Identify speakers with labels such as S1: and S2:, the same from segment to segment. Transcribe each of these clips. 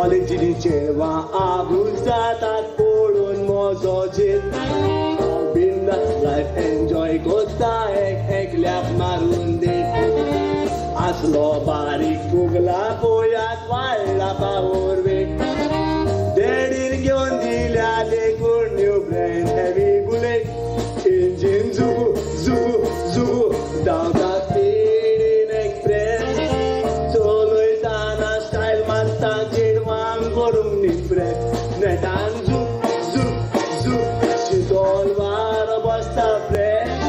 S1: कॉलेजी चेडवा आबुजातात पळोवन मजो जेत बिंदास लायफ एन्जॉय कोत्ता एकल्याक मारून देत आसलो बारीक गुगला पोयात वाडला पावर वेट डॅडीन घेवन दिल्या देखून new brand heavy bullet engine जुगू जुगू जुगू धांवता स्पीडीन एक्सप्रेस चलयताना स्टायल मारता चेडवांक करूंक निप्रेस नेटान झूक झूक झूक शितोल वारो बसता फ्रेश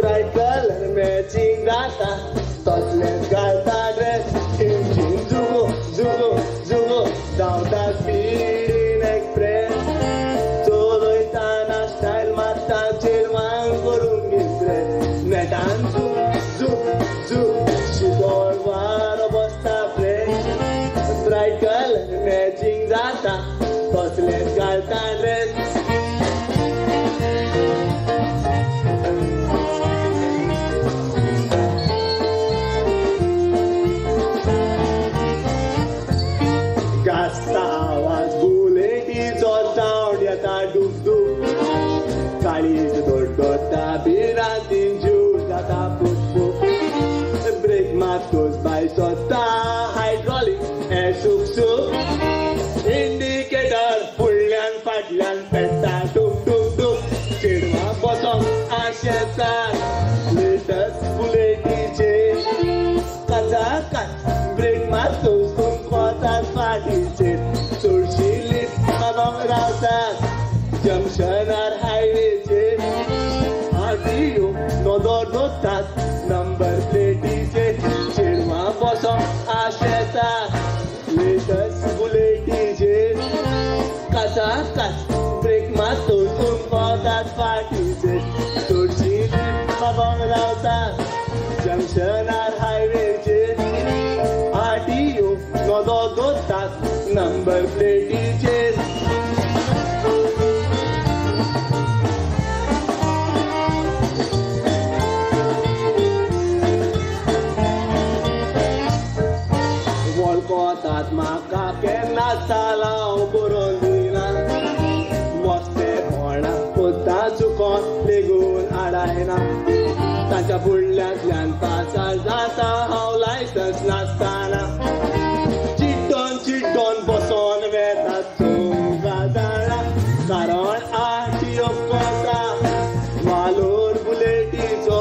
S1: ब्रायट कलर मॅचिंग जाता तसलेच घालता ड्रेस इंजिन जुगो जुगो जुगो धांवता स्पीडीन एक्सप्रेस चलयताना स्टायल मारता चेडवांक करूंक निप्रेस नेटान झूक झूक झूक शितोल वारो बसता फ्रेश ब्रायट कलर मॅचिंग जाता तसलेच घालता ड्रेस गाजता आवाज बुलेटीचो सावंड येता डूब डूब काळीज दोड्डोता बिरांतीन जीव जाता पुट पुट ब्रेक मारतोच बाय सोदता हायड्रॉलिक हे सूक सूक इंडिकेटर फुडल्यान फाटल्यान पेट्टा डूब डूब डूब चेडवा बसोंक आशेता लेटस्ट बुलेटीचे काचा काच ब्रेक मारतोच तुमकां फाटीचेर चडशी लिफ्ट मागोंक रावतात जंक्शनार हायवेचेर आरटीओ नदर दोत्तात नंबर प्लेटीचेर चेडवां बसोंक आशेता लेटस्ट बुलेटीचेर काचा काच ब्रेक मारतोच तुमकां फाटीचेर चडशी लिफ्ट मागोंक रावतात जंक्शनार हायवेचेर आरटीओ नदर दोत्तात नंबर प्लेटीचेर वळखतात म्हाका केन्ना चालाव बरोवन दिना वस्ते कोणा पोता चुकोन लेगून आडायना ताच्या फुडल्यांतल्यान पासार जाता हांव लायसन्स नासतना चिड्डोन चिड्डोन बसोन वेतात चौगादाळा कारण आरटीओ कोता वालोर बुलेटीचो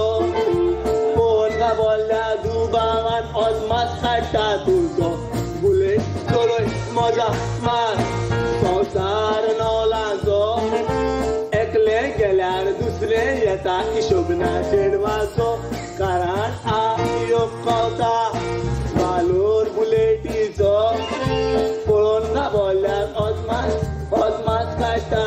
S1: फोन काबोल्ल्या दुबावान अदमास काडटा तुजो बुलेट चलोय मजा मार संवसार नवलांचो एकले गेल्यार दुसरे येता हिशोबना चेडवाचो कारण आरटीओ कोता वालोर बुलेटीचो पळोवन काबोल्ल्यार अदमास काडटा